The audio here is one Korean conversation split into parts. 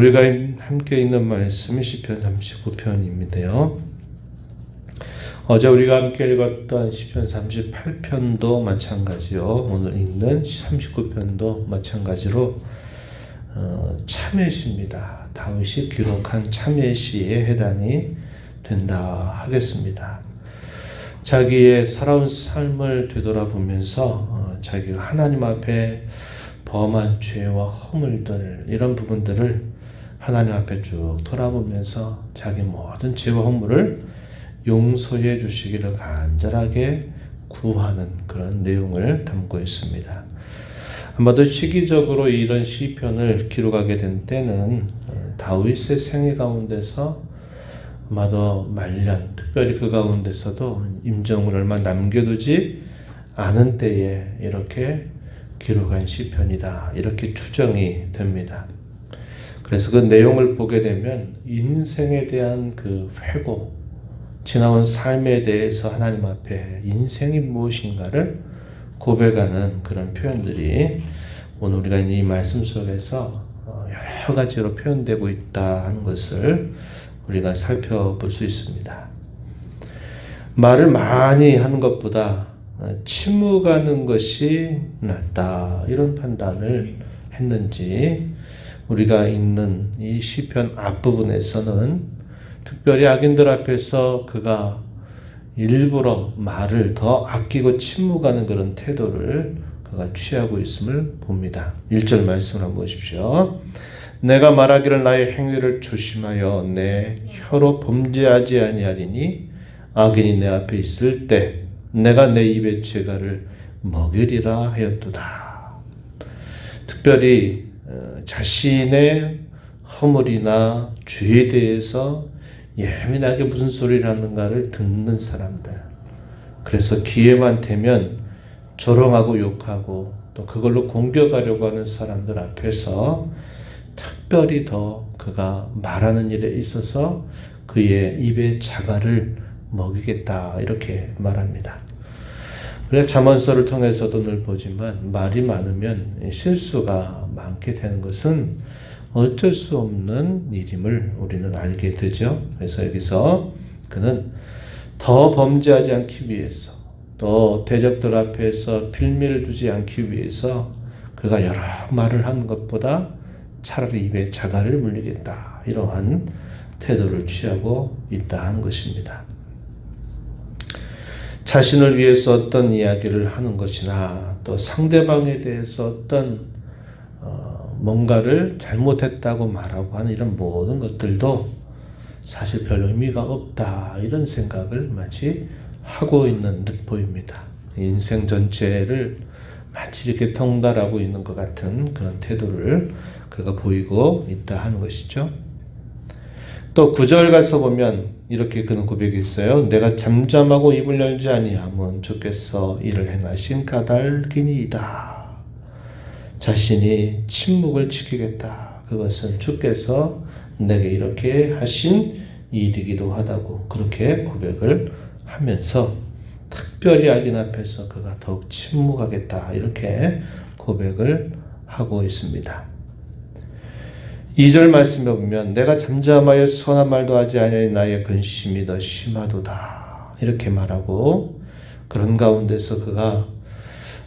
우리가 함께 읽는 말씀이 시편 39편입니다요. 어제 우리가 함께 읽었던 시편 38편도 마찬가지요. 오늘 읽는 39편도 마찬가지로 참회시입니다. 다윗이 기록한 참회시에 해당이 된다 하겠습니다. 자기의 살아온 삶을 되돌아보면서 자기가 하나님 앞에 범한 죄와 허물들, 이런 부분들을 하나님 앞에 쭉 돌아보면서 자기 모든 죄와 허물을 용서해 주시기를 간절하게 구하는 그런 내용을 담고 있습니다. 아마도 시기적으로 이런 시편을 기록하게 된 때는 다윗의 생애 가운데서 아마도 말년, 특별히 그 가운데서도 임종을 얼마 남겨두지 않은 때에 이렇게 기록한 시편이다, 이렇게 추정이 됩니다. 그래서 그 내용을 보게 되면 인생에 대한 그 회고, 지나온 삶에 대해서 하나님 앞에 인생이 무엇인가를 고백하는 그런 표현들이 오늘 우리가 이 말씀 속에서 여러 가지로 표현되고 있다 하는 것을 우리가 살펴볼 수 있습니다. 말을 많이 하는 것보다 침묵하는 것이 낫다, 이런 판단을 했는지 우리가 읽는 이 시편 앞부분에서는 특별히 악인들 앞에서 그가 일부러 말을 더 아끼고 침묵하는 그런 태도를 그가 취하고 있음을 봅니다. 1절 말씀을 한번 보십시오. 내가 말하기를 나의 행위를 조심하여 내 혀로 범죄하지 아니하리니 악인이 내 앞에 있을 때 내가 내 입의 죄가를 먹으리라 하였도다. 특별히 자신의 허물이나 죄에 대해서 예민하게 무슨 소리를 하는가를 듣는 사람들, 그래서 기회만 되면 조롱하고 욕하고 또 그걸로 공격하려고 하는 사람들 앞에서 특별히 더 그가 말하는 일에 있어서 그의 입의 자갈을 먹이겠다, 이렇게 말합니다. 그래서 잠언서를 통해서도 늘 보지만 말이 많으면 실수가 많게 되는 것은 어쩔 수 없는 일임을 우리는 알게 되죠. 그래서 여기서 그는 더 범죄하지 않기 위해서, 또 대적들 앞에서 빌미를 주지 않기 위해서 그가 여러 말을 하는 것보다 차라리 입에 자갈을 물리겠다, 이러한 태도를 취하고 있다 하는 것입니다. 자신을 위해서 어떤 이야기를 하는 것이나 또 상대방에 대해서 어떤 뭔가를 잘못했다고 말하고 하는 이런 모든 것들도 사실 별 의미가 없다, 이런 생각을 마치 하고 있는 듯 보입니다. 인생 전체를 마치 이렇게 통달하고 있는 것 같은 그런 태도를 그가 보이고 있다 하는 것이죠. 또 9절 가서 보면 이렇게 그는 고백이 있어요. 내가 잠잠하고 입을 열지 아니하면 주께서 이를 행하신 까닭이니이다. 자신이 침묵을 지키겠다, 그것은 주께서 내게 이렇게 하신 일이기도 하다고 그렇게 고백을 하면서 특별히 악인 앞에서 그가 더욱 침묵하겠다, 이렇게 고백을 하고 있습니다. 2절 말씀에 보면 내가 잠잠하여 선한 말도 하지 아니하니 나의 근심이 더 심하도다, 이렇게 말하고 그런 가운데서 그가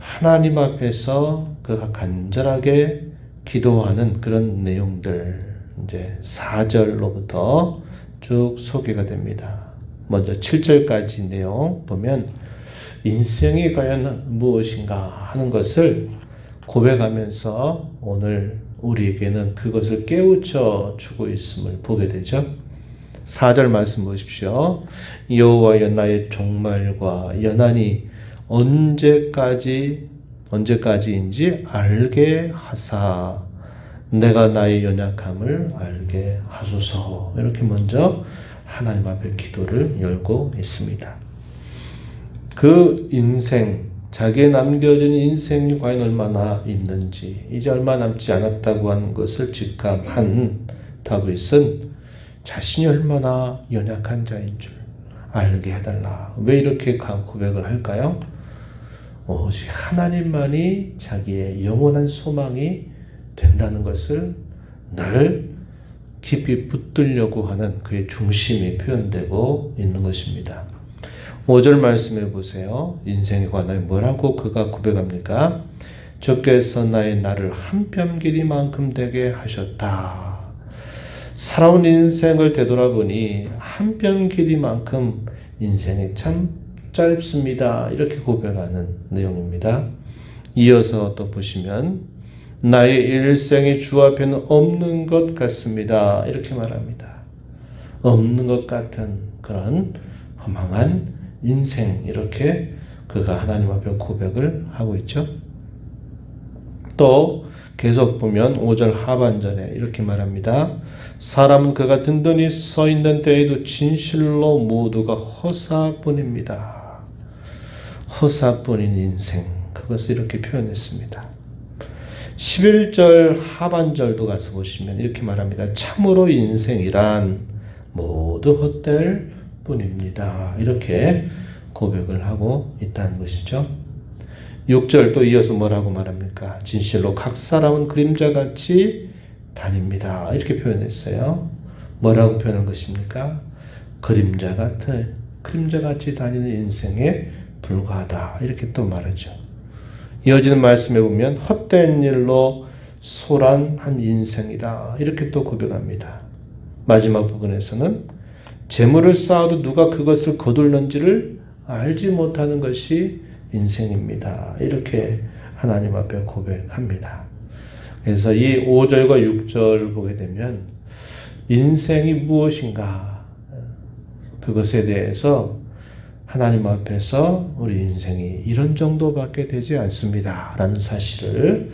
하나님 앞에서 그가 간절하게 기도하는 그런 내용들, 이제 4절로부터 쭉 소개가 됩니다. 먼저 7절까지 내용 보면 인생이 과연 무엇인가 하는 것을 고백하면서 오늘 우리에게는 그것을 깨우쳐 주고 있음을 보게 되죠. 4절 말씀 보십시오. 여호와여 나의 종말과 연한이 언제까지인지 알게 하사 내가 나의 연약함을 알게 하소서, 이렇게 먼저 하나님 앞에 기도를 열고 있습니다. 그 인생, 자기의 남겨진 인생이 과연 얼마나 있는지, 이제 얼마 남지 않았다고 하는 것을 직감한 다윗은 자신이 얼마나 연약한 자인 줄 알게 해달라. 왜 이렇게 고백을 할까요? 오직 하나님만이 자기의 영원한 소망이 된다는 것을 늘 깊이 붙들려고 하는 그의 중심이 표현되고 있는 것입니다. 5절 말씀해 보세요. 인생에 관하여 뭐라고 그가 고백합니까? 주께서 나의 날을 한 뼘 길이만큼 되게 하셨다. 살아온 인생을 되돌아보니 한 뼘 길이만큼 인생이 참 짧습니다. 이렇게 고백하는 내용입니다. 이어서 또 보시면 나의 일생이 주 앞에는 없는 것 같습니다. 이렇게 말합니다. 없는 것 같은 그런 허망한 인생, 이렇게 그가 하나님 앞에 고백을 하고 있죠. 또 계속 보면 5절 하반절에 이렇게 말합니다. 사람은 그가 든든히 서 있는 때에도 진실로 모두가 허사뿐입니다. 허사뿐인 인생, 그것을 이렇게 표현했습니다. 11절 하반절도 가서 보시면 이렇게 말합니다. 참으로 인생이란 모두 헛될 뿐입니다. 이렇게 고백을 하고 있다는 것이죠. 6절 또 이어서 뭐라고 말합니까? 진실로 각 사람은 그림자같이 다닙니다. 이렇게 표현했어요. 뭐라고 표현한 것입니까? 그림자같이 다니는 인생에 불과하다. 이렇게 또 말하죠. 이어지는 말씀에 보면 헛된 일로 소란한 인생이다. 이렇게 또 고백합니다. 마지막 부분에서는 재물을 쌓아도 누가 그것을 거둘는지를 알지 못하는 것이 인생입니다. 이렇게 하나님 앞에 고백합니다. 그래서 이 5절과 6절 보게 되면 인생이 무엇인가, 그것에 대해서 하나님 앞에서 우리 인생이 이런 정도밖에 되지 않습니다. 라는 사실을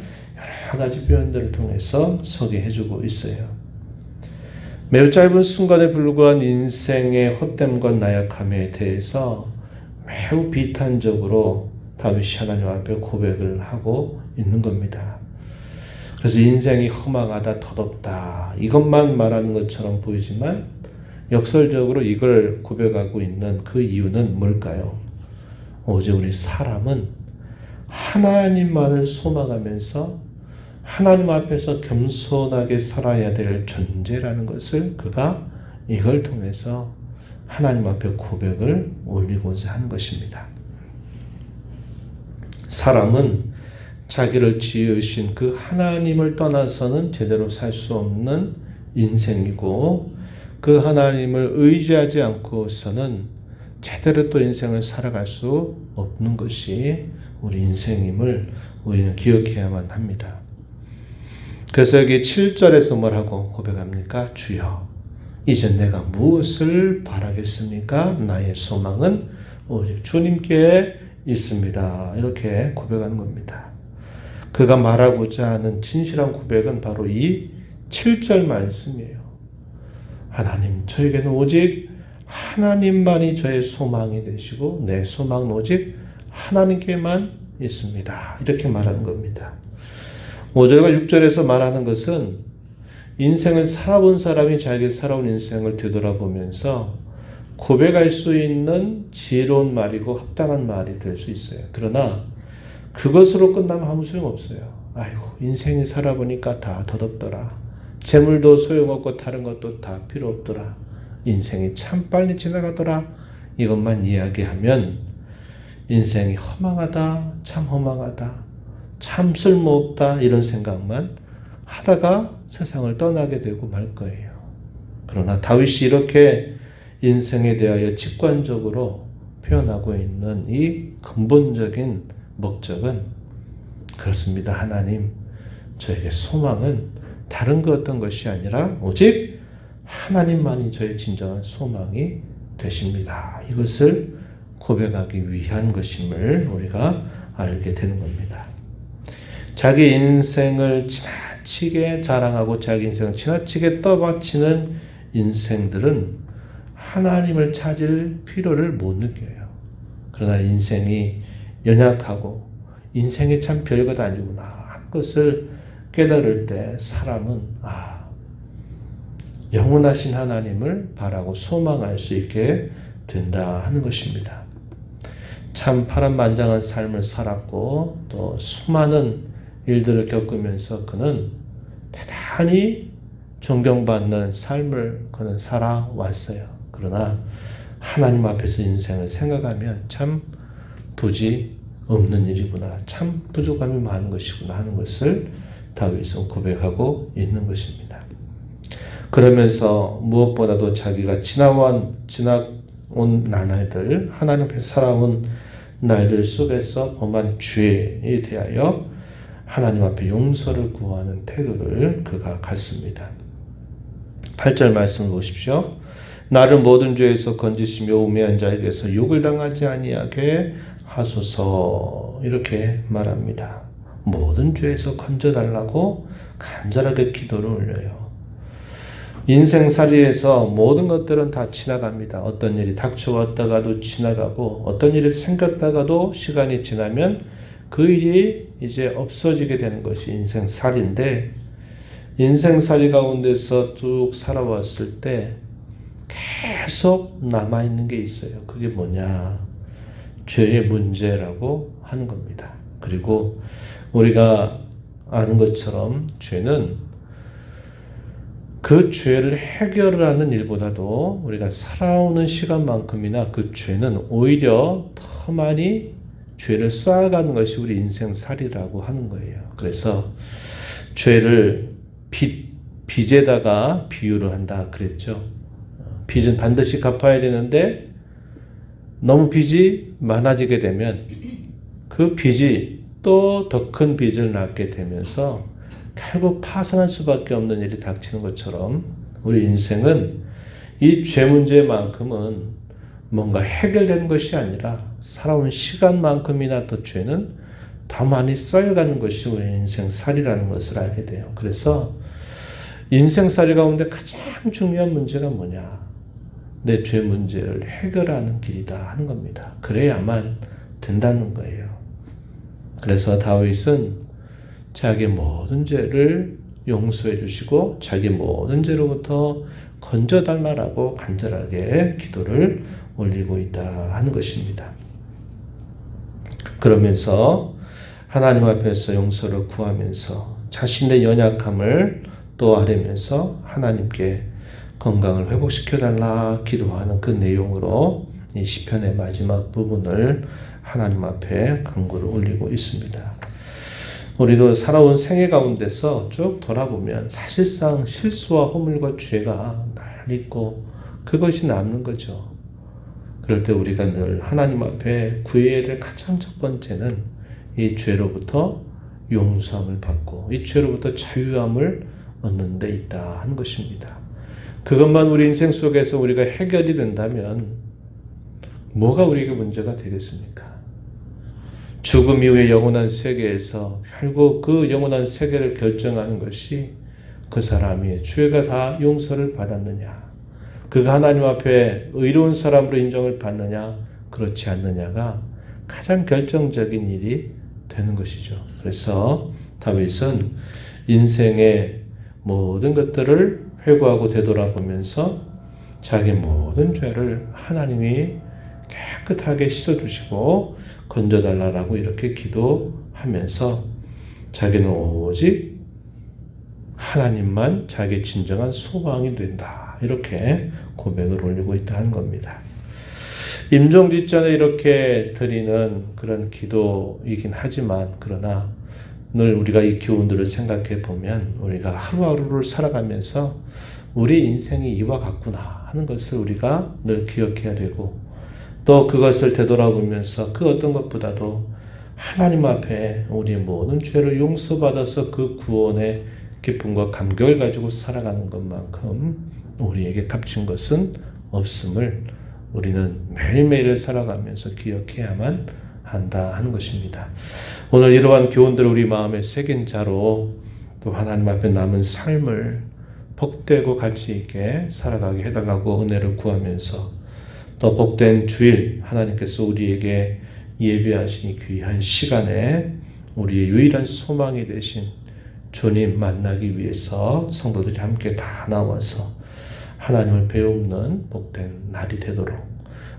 여러 가지 표현들을 통해서 소개해주고 있어요. 매우 짧은 순간에 불과한 인생의 헛됨과 나약함에 대해서 매우 비탄적으로 다윗이 하나님 앞에 고백을 하고 있는 겁니다. 그래서 인생이 허망하다, 덧없다, 이것만 말하는 것처럼 보이지만 역설적으로 이걸 고백하고 있는 그 이유는 뭘까요? 오직 우리 사람은 하나님만을 소망하면서 하나님 앞에서 겸손하게 살아야 될 존재라는 것을 그가 이걸 통해서 하나님 앞에 고백을 올리고자 한 것입니다. 사람은 자기를 지으신 그 하나님을 떠나서는 제대로 살 수 없는 인생이고, 그 하나님을 의지하지 않고서는 제대로 또 인생을 살아갈 수 없는 것이 우리 인생임을 우리는 기억해야만 합니다. 그래서 여기 7절에서 뭐라고 고백합니까? 주여, 이제 내가 무엇을 바라겠습니까? 나의 소망은 오직 주님께 있습니다. 이렇게 고백하는 겁니다. 그가 말하고자 하는 진실한 고백은 바로 이 7절 말씀이에요. 하나님, 저에게는 오직 하나님만이 저의 소망이 되시고 내 소망은 오직 하나님께만 있습니다. 이렇게 말하는 겁니다. 5절과 6절에서 말하는 것은 인생을 살아본 사람이 자기 살아온 인생을 되돌아보면서 고백할 수 있는 지혜로운 말이고 합당한 말이 될 수 있어요. 그러나 그것으로 끝나면 아무 소용없어요. 아이고, 인생이 살아보니까 다 덧없더라. 재물도 소용없고 다른 것도 다 필요 없더라. 인생이 참 빨리 지나가더라. 이것만 이야기하면 인생이 허망하다, 참 허망하다, 참 쓸모없다, 이런 생각만 하다가 세상을 떠나게 되고 말 거예요. 그러나 다윗이 이렇게 인생에 대하여 직관적으로 표현하고 있는 이 근본적인 목적은 그렇습니다. 하나님, 저에게 소망은 다른 그 어떤 것이 아니라 오직 하나님만이 저의 진정한 소망이 되십니다. 이것을 고백하기 위한 것임을 우리가 알게 되는 겁니다. 자기 인생을 지나치게 자랑하고 자기 인생을 지나치게 떠받치는 인생들은 하나님을 찾을 필요를 못 느껴요. 그러나 인생이 연약하고 인생이 참 별것 아니구나 하는 것을 깨달을 때 사람은 영원하신 하나님을 바라고 소망할 수 있게 된다 하는 것입니다. 참 파란만장한 삶을 살았고 또 수많은 일들을 겪으면서 그는 대단히 존경받는 삶을 그는 살아왔어요. 그러나 하나님 앞에서 인생을 생각하면 참 부지 없는 일이구나, 참 부족함이 많은 것이구나 하는 것을 다윗은 고백하고 있는 것입니다. 그러면서 무엇보다도 자기가 지나온 나날들, 하나님 앞에 살아온 날들 속에서 범한 죄에 대하여 하나님 앞에 용서를 구하는 태도를 그가 갖습니다. 8절 말씀을 보십시오. 나를 모든 죄에서 건지시며 우매한 자에게서 욕을 당하지 아니하게 하소서, 이렇게 말합니다. 모든 죄에서 건져달라고 간절하게 기도를 올려요. 인생살이에서 모든 것들은 다 지나갑니다. 어떤 일이 닥쳐왔다가도 지나가고, 어떤 일이 생겼다가도 시간이 지나면 그 일이 이제 없어지게 되는 것이 인생살인데, 인생살이 가운데서 쭉 살아왔을 때 계속 남아있는 게 있어요. 그게 뭐냐? 죄의 문제라고 하는 겁니다. 그리고 우리가 아는 것처럼 죄는 그 죄를 해결하는 일보다도 우리가 살아오는 시간만큼이나 그 죄는 오히려 더 많이 죄를 쌓아가는 것이 우리 인생살이라고 하는 거예요. 그래서 죄를 빚에다가 비유를 한다 그랬죠. 빚은 반드시 갚아야 되는데 너무 빚이 많아지게 되면 그 빚이 또 더 큰 빚을 낳게 되면서 결국 파산할 수밖에 없는 일이 닥치는 것처럼 우리 인생은 이 죄 문제만큼은 뭔가 해결된 것이 아니라 살아온 시간만큼이나 더 죄는 더 많이 쌓여가는 것이 우리 인생살이라는 것을 알게 돼요. 그래서 인생살이 가운데 가장 중요한 문제가 뭐냐? 내 죄 문제를 해결하는 길이다 하는 겁니다. 그래야만 된다는 거예요. 그래서 다윗은 자기 모든 죄를 용서해 주시고 자기 모든 죄로부터 건져달라고 간절하게 기도를 올리고 있다 하는 것입니다. 그러면서 하나님 앞에서 용서를 구하면서 자신의 연약함을 또 아뢰면서 하나님께 건강을 회복시켜달라 기도하는 그 내용으로 이 시편의 마지막 부분을 하나님 앞에 간구를 올리고 있습니다. 우리도 살아온 생애 가운데서 쭉 돌아보면 사실상 실수와 허물과 죄가 날 있고 그것이 남는 거죠. 그럴 때 우리가 늘 하나님 앞에 구해야 될 가장 첫 번째는 이 죄로부터 용서함을 받고 이 죄로부터 자유함을 얻는 데 있다 하는 것입니다. 그것만 우리 인생 속에서 우리가 해결이 된다면 뭐가 우리에게 문제가 되겠습니까? 죽음 이후의 영원한 세계에서 결국 그 영원한 세계를 결정하는 것이 그 사람이 죄가 다 용서를 받았느냐, 그가 하나님 앞에 의로운 사람으로 인정을 받느냐 그렇지 않느냐가 가장 결정적인 일이 되는 것이죠. 그래서 다윗은 인생의 모든 것들을 회고하고 되돌아보면서 자기 모든 죄를 하나님이 깨끗하게 씻어주시고 건져달라고 이렇게 기도하면서 자기는 오직 하나님만 자기의 진정한 소망이 된다 이렇게 고백을 올리고 있다 하는 겁니다. 임종 뒷전에 이렇게 드리는 그런 기도이긴 하지만 그러나 늘 우리가 이 교훈들을 생각해 보면 우리가 하루하루를 살아가면서 우리 인생이 이와 같구나 하는 것을 우리가 늘 기억해야 되고 또 그것을 되돌아보면서 그 어떤 것보다도 하나님 앞에 우리의 모든 죄를 용서받아서 그 구원의 기쁨과 감격을 가지고 살아가는 것만큼 우리에게 값진 것은 없음을 우리는 매일매일 살아가면서 기억해야만 한다 하는 것입니다. 오늘 이러한 교훈들을 우리 마음에 새긴 자로 또 하나님 앞에 남은 삶을 복되고 가치 있게 살아가게 해달라고 은혜를 구하면서 또 복된 주일 하나님께서 우리에게 예비하신 이 귀한 시간에 우리의 유일한 소망이 되신 주님 만나기 위해서 성도들이 함께 다 나와서 하나님을 배우는 복된 날이 되도록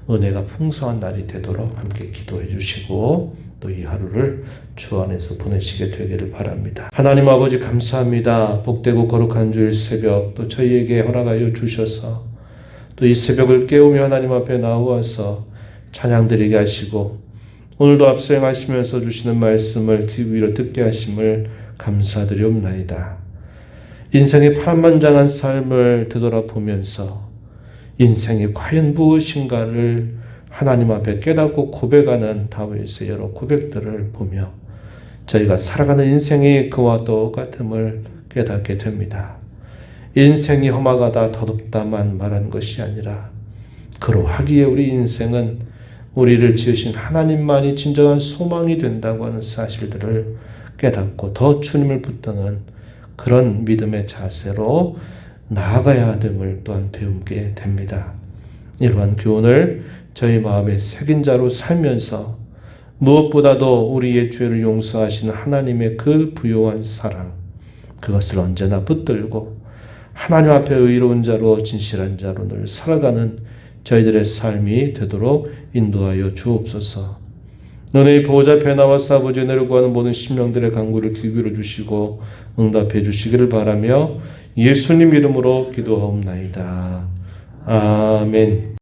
은혜가 풍성한 날이 되도록 함께 기도해 주시고 또 이 하루를 주 안에서 보내시게 되기를 바랍니다. 하나님 아버지 감사합니다. 복되고 거룩한 주일 새벽 또 저희에게 허락하여 주셔서 또 이 새벽을 깨우며 하나님 앞에 나와서 찬양드리게 하시고 오늘도 앞서 행하시면서 주시는 말씀을 귀로 듣게 하심을 감사드리옵나이다. 인생의 파란만장한 삶을 되돌아보면서 인생이 과연 무엇인가를 하나님 앞에 깨닫고 고백하는 다윗의 여러 고백들을 보며 저희가 살아가는 인생이 그와 똑같음을 깨닫게 됩니다. 인생이 험악하다 더럽다만 말한 것이 아니라 그러하기에 우리 인생은 우리를 지으신 하나님만이 진정한 소망이 된다고 하는 사실들을 깨닫고 더 주님을 붙드는 그런 믿음의 자세로 나아가야 됨을 또한 배우게 됩니다. 이러한 교훈을 저희 마음에 새긴 자로 살면서 무엇보다도 우리의 죄를 용서하시는 하나님의 그 부요한 사랑, 그것을 언제나 붙들고 하나님 앞에 의로운 자로 진실한 자로 늘 살아가는 저희들의 삶이 되도록 인도하여 주옵소서. 너의 보호자 앞에 나와서 아버지 은혜를 구하는 모든 심령들의 간구를 기울여 주시고 응답해 주시기를 바라며 예수님 이름으로 기도하옵나이다. 아멘.